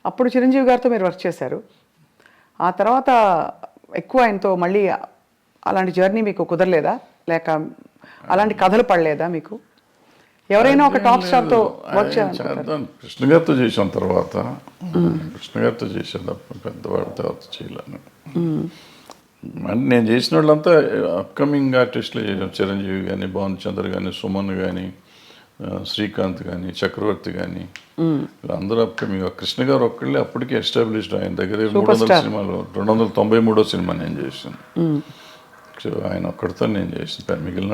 అప్పుడు చిరంజీవి గారితో మీరు వర్క్ చేశారు. ఆ తర్వాత ఎక్కువ ఆయనతో మళ్ళీ అలాంటి జర్నీ మీకు కుదరలేదా? లేక అలాంటి కథలు పడలేదా మీకు? ఎవరైనా ఒక టాప్ స్టార్తో వర్క్ చేయాలనుకుంటారు. కృష్ణ గారితో చేసాం తర్వాత, కృష్ణ గారితో చేసాను తప్ప పెద్దవాడి తర్వాత చేయలేను. అంటే నేను చేసిన వాళ్ళంతా అప్కమింగ్ ఆర్టిస్టులే చేసాం. చిరంజీవి కానీ, భానుచంద్ర కానీ, సుమన్ కానీ, శ్రీకాంత్ కానీ, చక్రవర్తి కానీ, అందరూ అప్కమింగ్. కృష్ణ గారు ఒక్కళ్ళే అప్పటికే ఎస్టాబ్లిష్డ్. ఆయన దగ్గర 300 సినిమాలు, 293 సినిమా నేను చేసాను. సో ఆయన ఒక్కడితో నేను చేసిన, మిగిలిన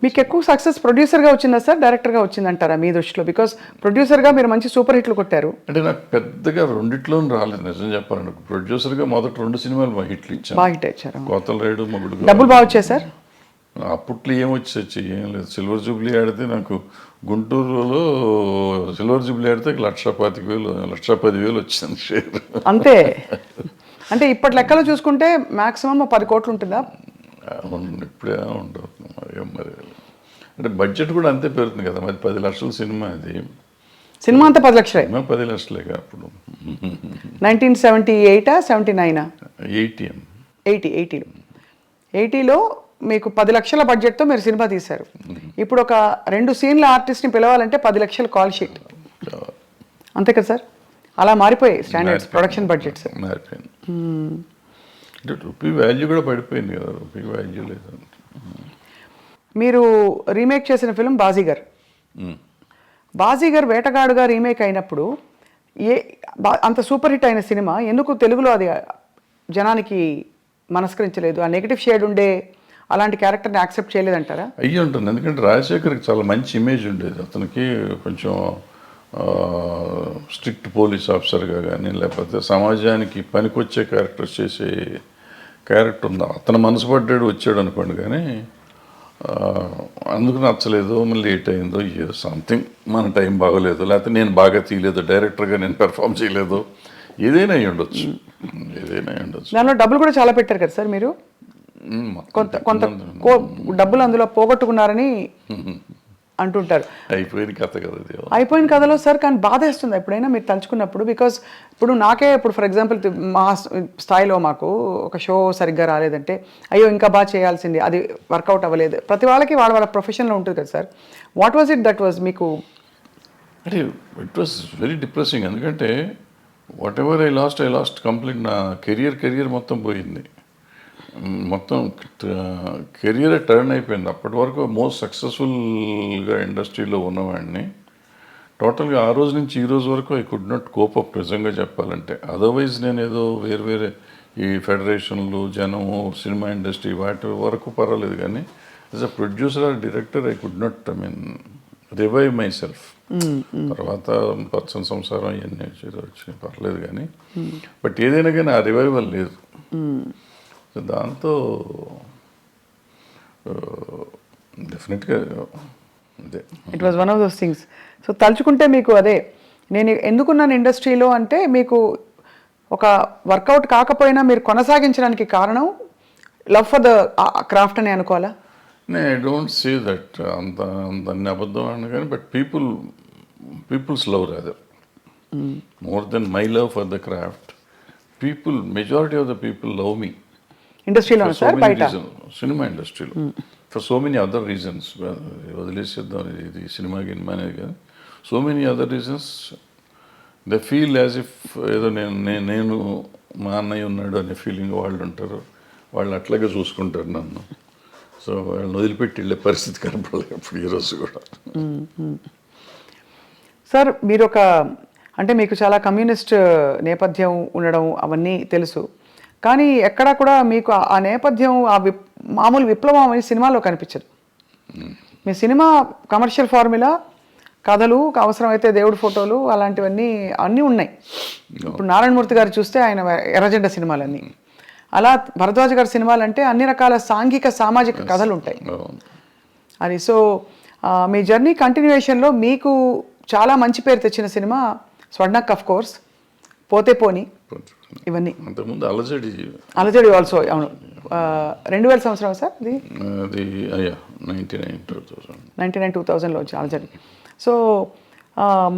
మీకు ఎక్కువ సక్సెస్ ప్రొడ్యూసర్గా వచ్చిందా సార్, డైరెక్టర్గా వచ్చిందంటారా మీ దృష్టిలో? బికాస్ ప్రొడ్యూసర్గా మీరు మంచి సూపర్ హిట్లు కొట్టారు. అంటే నాకు పెద్దగా రెండిట్లోనూ రాలేదు నిజం చెప్పాలంటే. ప్రొడ్యూసర్గా మొదటి 2 సినిమాలు బాగా హిట్లు ఇచ్చాను. బాగా హిట్ ఇచ్చారు. కోతల రైడు, మొగుడు. డబ్బులు బాగా వచ్చాయి సార్? అప్పట్లో ఏమొచ్చి ఏం లేదు. సిల్వర్ జూబ్లీ ఆడితే నాకు గుంటూరులో సిల్వర్ జూబ్లీ ఆడితే 1,25,000 1,10,000 వచ్చింది షేర్ అంతే. అంటే ఇప్పటి లెక్కలో చూసుకుంటే మాక్సిమం 10 కోట్లు ఉంటుందా? ఇప్పుడే ఉండదు మరి. అంటే బడ్జెట్ కూడా అంతే పెరుగుతుంది కదా మరి. 10 లక్షల సినిమా అది. సినిమా అంతా 10 లక్షలే. 10 లక్షలేగా అప్పుడు. 1978 79 80 80లో మీకు 10 లక్షల బడ్జెట్తో మీరు సినిమా తీశారు. ఇప్పుడు ఒక 2 సీన్ల ఆర్టిస్ట్ని పిలవాలంటే 10 లక్షల కాల్ షీట్. అంతే కదా సార్? అలా మారిపోయాయి స్టాండర్డ్స్, ప్రొడక్షన్ బడ్జెట్స్ మారిపోయింది. అంటే రూపీ వాల్యూ కూడా పడిపోయింది కదా. రూపీ వాల్యూ లేదు. మీరు రీమేక్ చేసిన ఫిల్మ్ బాజీగర్. బాజీగర్ వేటగాడుగా రీమేక్ అయినప్పుడు అంత సూపర్ హిట్ అయిన సినిమా ఎందుకు తెలుగులో అది జనానికి మనస్కరించలేదు? ఆ నెగిటివ్ షేడ్ ఉండే అలాంటి క్యారెక్టర్ని యాక్సెప్ట్ చేయలేదంటారా? అయ్యి ఉంటుంది. ఎందుకంటే రాజశేఖర్కి చాలా మంచి ఇమేజ్ ఉండేది. అతనికి కొంచెం స్ట్రిక్ట్ పోలీస్ ఆఫీసర్గా కానీ, లేకపోతే సమాజానికి పనికొచ్చే క్యారెక్టర్స్ చేసే క్యారెక్టర్ ఉంది. అతను మనసు పడ్డాడు వచ్చాడు అనుకోండి. కానీ అందుకు నచ్చలేదు, మళ్ళీ లేట్ అయిందో ఏదో సంథింగ్, మన టైం బాగోలేదు, లేకపోతే నేను బాగా తీయలేదు, డైరెక్టర్గా నేను పెర్ఫామ్ చేయలేదు, ఏదైనా అయ్యి ఉండొచ్చు. దానిలో డబ్బులు కూడా చాలా పెట్టారు కదా సార్ మీరు. కొంత డబ్బులు అందులో పోగొట్టుకున్నారని అంటుంటారు. అయిపోయిన కథ కదా. అయిపోయిన కథలో సార్. కానీ బాధేస్తుంది ఎప్పుడైనా మీరు తలుచుకున్నప్పుడు. బికాస్ ఇప్పుడు నాకే ఇప్పుడు ఫర్ ఎగ్జాంపుల్ మా స్థాయిలో మాకు ఒక షో సరిగ్గా రాలేదంటే అయ్యో ఇంకా బాగా చేయాల్సింది, అది వర్కౌట్ అవ్వలేదు. ప్రతి వాళ్ళకి వాళ్ళ ప్రొఫెషన్లో ఉంటుంది కదా sir. What was it that was మీకు? అంటే ఇట్ వాజ్ వెరీ డిప్రెసింగ్. ఎందుకంటే what ever I last complete. నా కెరియర్ మొత్తం పోయింది. మొత్తం కెరియర్ టర్న్ అయిపోయింది. అప్పటి వరకు మోస్ట్ సక్సెస్ఫుల్గా ఇండస్ట్రీలో ఉన్నవాడిని టోటల్గా ఆ రోజు నుంచి ఈ రోజు వరకు I could not cope up నిజంగా చెప్పాలంటే. అదర్వైజ్ నేను ఏదో వేరే ఈ ఫెడరేషన్లు, జనము, సినిమా ఇండస్ట్రీ వాటి వరకు పర్వాలేదు. కానీ as a producer or director I could not revive myself. తర్వాత పచ్చని సంసారం ఇవన్నీ వచ్చి పర్లేదు కానీ, బట్ ఏదైనా కానీ ఆ రివైవల్ లేదు. దాంతో డెఫినెట్గా అదే it was one of those things. So తలుచుకుంటే మీకు అదే నేను ఎందుకున్నాను ఇండస్ట్రీలో అంటే మీకు ఒక వర్కౌట్ కాకపోయినా మీరు కొనసాగించడానికి కారణం లవ్ ఫర్ ద క్రాఫ్ట్ అని అనుకోవాలా? ఐ డోంట్ సే దట్ అంత అన్ని అబద్ధం అని కానీ, but people's love rather more than my love for the craft. Majority of the people love me ఇండస్ట్రీలో సార్, బయట సినిమా ఇండస్ట్రీలో for so many other reasons. వదిలేసేద్దాం ఇది సినిమా గినిమా అనేది కానీ, so many other reasons they feel as if ఏదో నేను మా అన్నయ్య ఉన్నాడు అనే ఫీలింగ్ వాళ్ళు ఉంటారు. వాళ్ళు అట్లాగే చూసుకుంటారు నన్ను. సో వాళ్ళని వదిలిపెట్టి వెళ్ళే పరిస్థితి కనపడలేదు ఇప్పుడు ఈరోజు కూడా. సార్ మీరు అంటే మీకు చాలా కమ్యూనిస్ట్ నేపథ్యం ఉండడం అవన్నీ తెలుసు. కానీ ఎక్కడా కూడా మీకు ఆ నేపథ్యం మామూలు విప్లవం అనే సినిమాలో కనిపించదు. మీ సినిమా కమర్షియల్ ఫార్ములా, కథలు, అవసరమైతే దేవుడి ఫోటోలు, అలాంటివన్నీ అన్నీ ఉన్నాయి. ఇప్పుడు నారాయణమూర్తి గారు చూస్తే ఆయన ఎర్రజెండ సినిమాలన్నీ, అలా భరద్వాజ్ గారి సినిమాలు అంటే అన్ని రకాల సాంఘిక సామాజిక కథలు ఉంటాయి అది. సో మీ జర్నీ కంటిన్యూయేషన్లో మీకు చాలా మంచి పేరు తెచ్చిన సినిమా స్వర్ణక్, ఆఫ్ కోర్స్, పోతే పోని, ఇవన్నీ. అంతకుముందు అలజడి ఆల్సో. అవును, 2000 సంవత్సరం సార్ అది 99, 2000 99, 2000లో వచ్చి అలజడి. So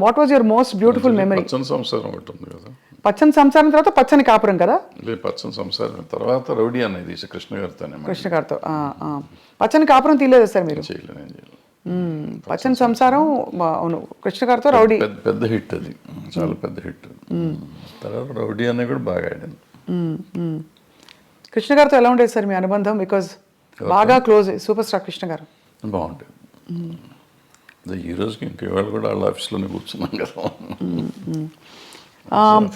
what was your most beautiful memory? పచ్చని సంసారం ఒకటి ఉంది కదా. పచ్చని సంసారం తర్వాత పచ్చని కాపురం కదా. లేదు, పచ్చని సంసారం తర్వాత రౌడీ అనేది తీసి కృష్ణ గారితోనే కృష్ణ గారితో పచ్చని కాపురం తీయలేదు సార్ మీరు? చేయలేదు, నేను చేయలేదు. పచ్చని సంసారం అవును, కృష్ణ గారితో రౌడీ పెద్ద హిట్ అది, చాలా పెద్ద హిట్. తర్వాత రౌడీ అనేది కూడా బాగా ఆడింది. కృష్ణ గారితో ఎలా ఉండేది సార్ మీ అనుబంధం? బికాజ్ బాగా క్లోజ్ సూపర్ స్టార్ కృష్ణ గారు. బాగుంటుంది. ఈ రోజుకి ఇంకా ఇవాళ కూడా వాళ్ళ ఆఫీస్లోనే కూర్చున్నాం కదా.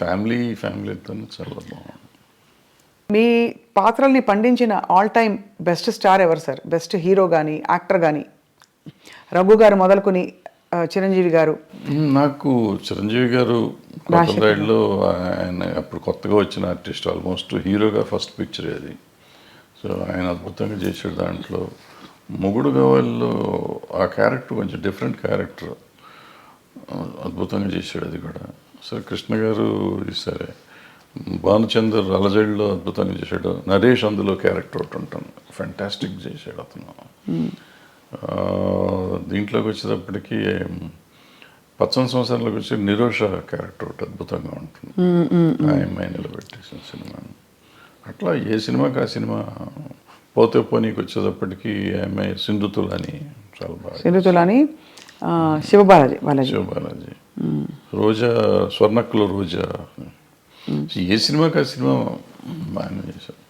ఫ్యామిలీతో చాలా బాగుంది. మీ పాత్రల్ని పండించిన ఆల్ టైమ్ బెస్ట్ స్టార్ ఎవరు సార్? బెస్ట్ హీరో కానీ యాక్టర్ కానీ? రఘు గారు మొదలుకొని చిరంజీవి గారు. నాకు చిరంజీవి గారు కొత్తలో ఆయన అప్పుడు కొత్తగా వచ్చిన ఆర్టిస్ట్, ఆల్మోస్ట్ హీరోగా ఫస్ట్ పిక్చర్ అది. సో ఆయన అద్భుతంగా చేసాడు దాంట్లో. మొగుడు గవాల్లో ఆ క్యారెక్టర్ కొంచెం డిఫరెంట్ క్యారెక్టర్, అద్భుతంగా చేశాడు అది కూడా. సరే కృష్ణ గారు సరే, భానుచందర్ అలజడిలో అద్భుతంగా చేశాడు. నరేష్ అందులో క్యారెక్టర్ ఒకటి ఉంటాను, ఫ్యాంటాస్టిక్ చేశాడు అతను. దీంట్లోకి వచ్చేటప్పటికి పచ్చని సంవత్సరంలోకి వచ్చి నిరోష క్యారెక్టర్ ఒకటి అద్భుతంగా ఉంటుంది, ఆ అమ్మాయి నిలబెట్టేసిన సినిమా. అట్లా ఏ సినిమాకి ఆ సినిమా. పోతే పోనీకి వచ్చేటప్పటికి అమ్మాయి సింధుతులని చాలా బాగా. సింధుతులని శివబాలాజీ. శివబాలాజీ. రోజా, స్వర్ణక్కులో రోజా. ఏ సినిమాకి ఆ సినిమా బాగానే చేశారు.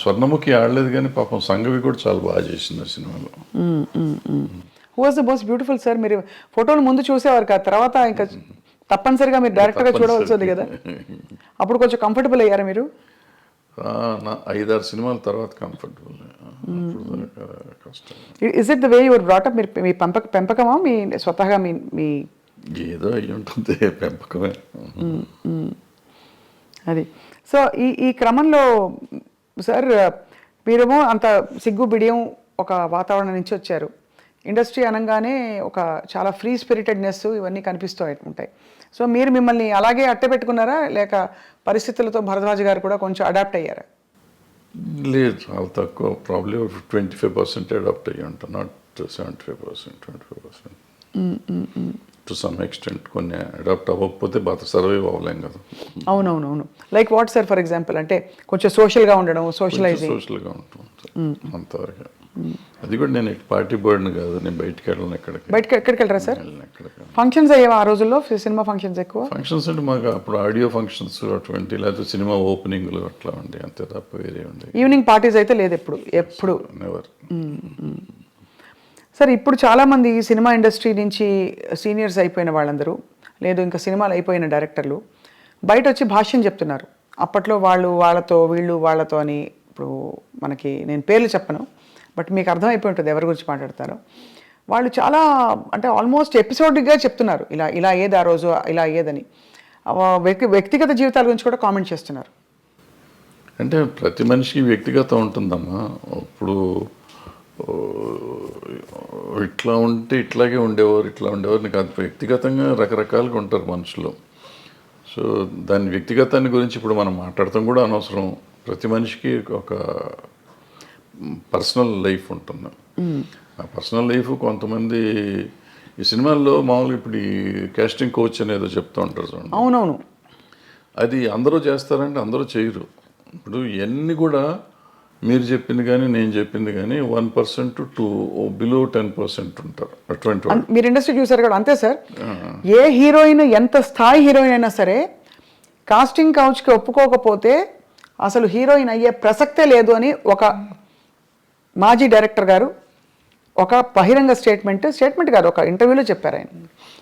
స్వర్ణముఖి ఆడలేదు కానీ పాపం సంగవి కూడా చాలా బాగా చేసింది ఆ సినిమాలో. Who was the most beautiful sir? మీరు ఫోటోలు ముందు చూసేవారు కదా, తర్వాత ఇంకా తప్పనిసరిగా మీరు డైరెక్ట్గా చూడవలసి ఉంది కదా, అప్పుడు కొంచెం కంఫర్టబుల్ అయ్యారా మీరు? 5-6 సినిమాల తర్వాత కంఫర్టబుల్. కష్టం. Is it the way your brought up? మీరు మీ పెంపకమా మీ స్వతహాగా మీ ఏదో అయ్యి ఉంటుంది, పెంపకమే అది. సో ఈ క్రమంలో సార్ మీరేమో అంత సిగ్గు బిడియం ఒక వాతావరణం నుంచి వచ్చారు. ఇండస్ట్రీ అనగానే ఒక చాలా ఫ్రీ స్పిరిటెడ్నెస్ ఇవన్నీ కనిపిస్తూ ఉంటాయి. సో మీరు మిమ్మల్ని అలాగే అట్టే పెట్టుకున్నారా, లేక పరిస్థితులతో భరద్వాజ్ గారు కూడా కొంచెం అడాప్ట్ అయ్యారా? లేదు, చాలా తక్కువ. ప్రాబ్లీ 25% అడాప్ట్ అయ్యి ఉంటాను, నాట్ 75%, 25%. టు సమ్ ఎక్స్టెంట్ కొన్ని అడాప్ట్ అవ్వకపోతే బాగా సర్వైవ్ అవ్వలేం కదా. అవునవునవును. Like what sir? For example అంటే కొంచెం సోషల్గా ఉండడం, సోషల్గా ఉంటాం అంతవరకు. అది కూడా నేను పార్టీ బర్డ్ని కాదు, నేను బయటికి వెళ్ళను. ఎక్కడికి వెళ్ళరా సార్? ఫంక్షన్స్ అయ్యేవా ఆ రోజుల్లో? సినిమా ఫంక్షన్స్ ఎక్కువ? ఫంక్షన్స్ అంటే మాకు అప్పుడు ఆడియో ఫంక్షన్స్ అటువంటి, లేకపోతే సినిమా ఓపెనింగ్లు అట్లా ఉండే, అంతే తప్ప వేరే ఉండే. ఈవినింగ్ పార్టీస్ అయితే లేదు ఎప్పుడు? నెవర్. సార్ ఇప్పుడు చాలామంది సినిమా ఇండస్ట్రీ నుంచి సీనియర్స్ అయిపోయిన వాళ్ళందరూ, లేదు ఇంకా సినిమాలు అయిపోయిన డైరెక్టర్లు బయట వచ్చి భాష్యం చెప్తున్నారు. అప్పట్లో వాళ్ళతో వీళ్ళు వాళ్ళతో అని. ఇప్పుడు మనకి నేను పేర్లు చెప్పను, బట్ మీకు అర్థమైపోయి ఉంటుంది ఎవరి గురించి మాట్లాడతారో. వాళ్ళు చాలా అంటే ఆల్మోస్ట్ ఎపిసోడ్గా చెప్తున్నారు, ఇలా ఏది ఆ రోజు ఇలా ఏదని. వ్యక్తిగత జీవితాల గురించి కూడా కామెంట్ చేస్తున్నారు. అంటే ప్రతి మనిషికి వ్యక్తిగతం ఉంటుందమ్మా. ఇప్పుడు ఇట్లా ఉంటే ఇట్లాగే ఉండేవారు, ఇట్లా ఉండేవారు నీకు అది వ్యక్తిగతంగా రకరకాలుగా ఉంటారు మనుషులు. సో దాని వ్యక్తిగతాన్ని గురించి ఇప్పుడు మనం మాట్లాడటం కూడా అనవసరం. ప్రతి మనిషికి ఒక పర్సనల్ లైఫ్ ఉంటుంది. ఆ పర్సనల్ లైఫ్ కొంతమంది ఈ సినిమాల్లో మామూలుగా ఇప్పుడు ఈ కాస్టింగ్ కోచ్ అనేదో చెప్తూ ఉంటారు చూడండి. అవునవును. అది అందరూ చేస్తారంటే అందరూ చేయరు. ఇప్పుడు ఇవన్నీ కూడా మీరు చెప్పింది కానీ నేను చెప్పింది కానీ 1% to below 10% ఉంటారు అటువంటి. మీరు ఇండస్ట్రీ చూసారు కదా, అంతే సార్. ఏ హీరోయిన్ ఎంత స్థాయి హీరోయిన్ అయినా సరే కాస్టింగ్ కౌచ్కి ఒప్పుకోకపోతే అసలు హీరోయిన్ అయ్యే ప్రసక్తే లేదు అని ఒక మాజీ డైరెక్టర్ గారు ఒక బహిరంగ స్టేట్మెంట్ కాదు, ఒక ఇంటర్వ్యూలో చెప్పారు.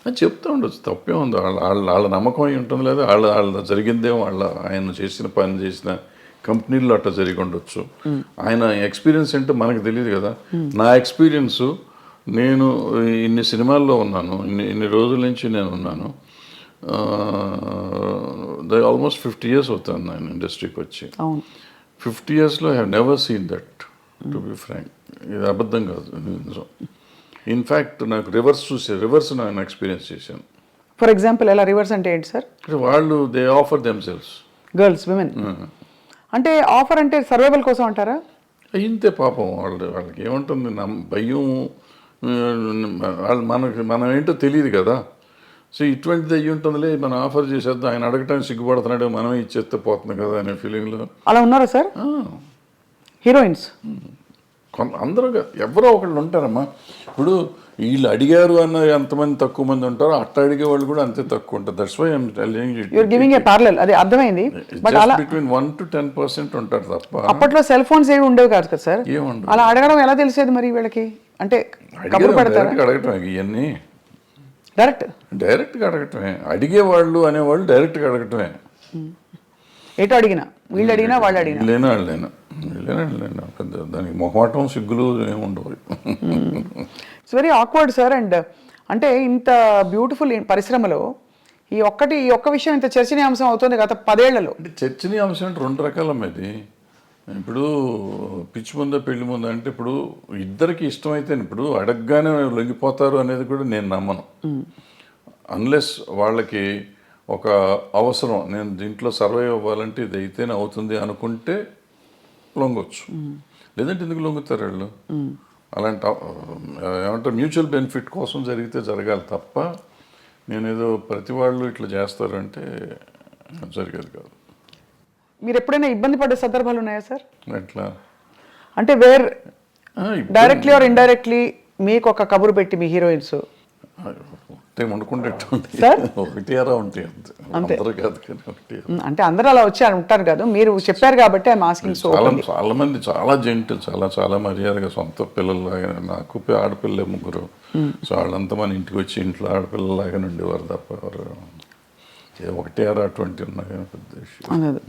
ఆయన చెప్తూ ఉండొచ్చు, తప్పే ఉంది. వాళ్ళ నమ్మకం అయి ఉంటుంది, లేదా వాళ్ళ జరిగిందేమో, ఆయన చేసిన పని చేసిన కంపెనీల్లో అట్లా జరిగి ఉండొచ్చు. ఆయన ఎక్స్పీరియన్స్ ఏంటో మనకు తెలియదు కదా. నా ఎక్స్పీరియన్సు, నేను ఇన్ని సినిమాల్లో ఉన్నాను, ఇన్ని రోజుల నుంచి నేను ఉన్నాను. ఆల్మోస్ట్ 50 years అవుతాను నేను ఇండస్ట్రీకి వచ్చి. 50 yearsలో I have never seen that, to be frank. ఇది అబద్ధం కాదు, నిజం. ఇన్ఫ్యాక్ట్ నాకు రివర్స్ నేను ఎక్స్పీరియన్స్ చేశాను. ఫర్ ఎగ్జాంపుల్ ఎలా రివర్స్ అంటే ఏంటి సార్? వాళ్ళు they offer themselves, girls, women. అంటే ఆఫర్ అంటే సర్వైవల్ కోసం అంటారా? ఇంతే పాపం. వాళ్ళకి ఏముంటుంది, భయం. మనం ఏంటో తెలియదు కదా. సో ఇటువంటిది అయ్యి ఉంటుందిలే మనం ఆఫర్ చేసేద్దాం, ఆయన అడగటానికి సిగ్గుపడుతున్నాడు, మనమే ఇచ్చేస్తే పోతుంది కదా అనే ఫీలింగ్లో అలా ఉన్నారా సార్ హీరోయిన్స్? అందరూ ఎవరో ఒకళ్ళు ఉంటారమ్మా. ఇప్పుడు వీళ్ళు అడిగారు అన్న ఎంతమంది తక్కువ మంది ఉంటారో అట్లా అడిగే వాళ్ళు కూడా అంతే తక్కువ ఉంటారు. That's why I'm telling it. You're giving a parallel, అది అర్థమైంది. బట్ అలా బిట్వీన్ 1 to 10% ఉంటారు తప్ప అప్పట్లో సెల్ ఫోన్స్ ఏవి ఉండేవి కాదు కదా సార్. ఏముండదు. అలా అడగడం ఎలా తెలిసేది మరి వీళ్ళకి? అంటే కబురు పెడతారా? డైరెక్ట్గా అడగటమే ఇవన్నీ, డైరెక్ట్గా అడగటమే. అడిగేవాళ్ళు అనేవాళ్ళు డైరెక్ట్గా అడగటమే. ఎటు అడిగినా, వీళ్ళు అడిగినా వాళ్ళు అడిగినా, వాళ్ళైనా పెద్ద దానికి మొహమాటం సిగ్గులు ఏముండవు. It's very awkward sir. And అంటే ఇంత బ్యూటిఫుల్ పరిశ్రమలో ఈ ఒక్క విషయం ఇంత చర్చనీయాంశం అవుతుంది గత 10 ఏళ్లలో. అంటే చర్చనీయాంశం అంటే 2 రకాలమ్మా ఇది. ఇప్పుడు పిచ్చి ముందా పెళ్లి ముందా అంటే ఇప్పుడు ఇద్దరికి ఇష్టమైతే ఇప్పుడు అడగగానే లొంగిపోతారు అనేది కూడా నేను నమ్మను. అన్లెస్ వాళ్ళకి ఒక అవసరం, నేను దీంట్లో సర్వైవ్ అవ్వాలంటే ఇది అయితేనే అవుతుంది అనుకుంటే లొంగొచ్చు. లేదంటే ఎందుకు లొంగుతారు వాళ్ళు? అలాంటి ఏమంటారు మ్యూచువల్ బెనిఫిట్ కోసం జరిగితే జరగాలి తప్ప నేనేదో ప్రతి వాళ్ళు ఇట్లా చేస్తారు అంటే జరిగేది కాదు. మీరు ఎప్పుడైనా ఇబ్బంది పడే సందర్భాలు ఉన్నాయా సార్? ఎట్లా అంటే డైరెక్ట్లీ ఆర్ ఇండైరెక్ట్లీ మీకు ఒక కబురు పెట్టి మీ హీరోయిన్స్ వండుకుంటే ఒకటి అరా ఉంటాయి అంతే కాదు కానీ ఒకటి. అంటే అందరూ అలా వచ్చి ఉంటారు కదా, మీరు చెప్పారు కాబట్టి ఐఎమ్ ఆస్కింగ్. సో చాలా మంది చాలా జెంటిల్, చాలా మర్యాదగా సొంత పిల్లల్లాగా. నాకు ఆడపిల్లలే 3. సో వాళ్ళంతా మన ఇంటికి వచ్చి ఇంట్లో ఆడపిల్లలాగానే ఉండేవారు తప్ప ఎవరు ఒకటి అరా 20 ఉన్నా కానీ పెద్ద విషయం.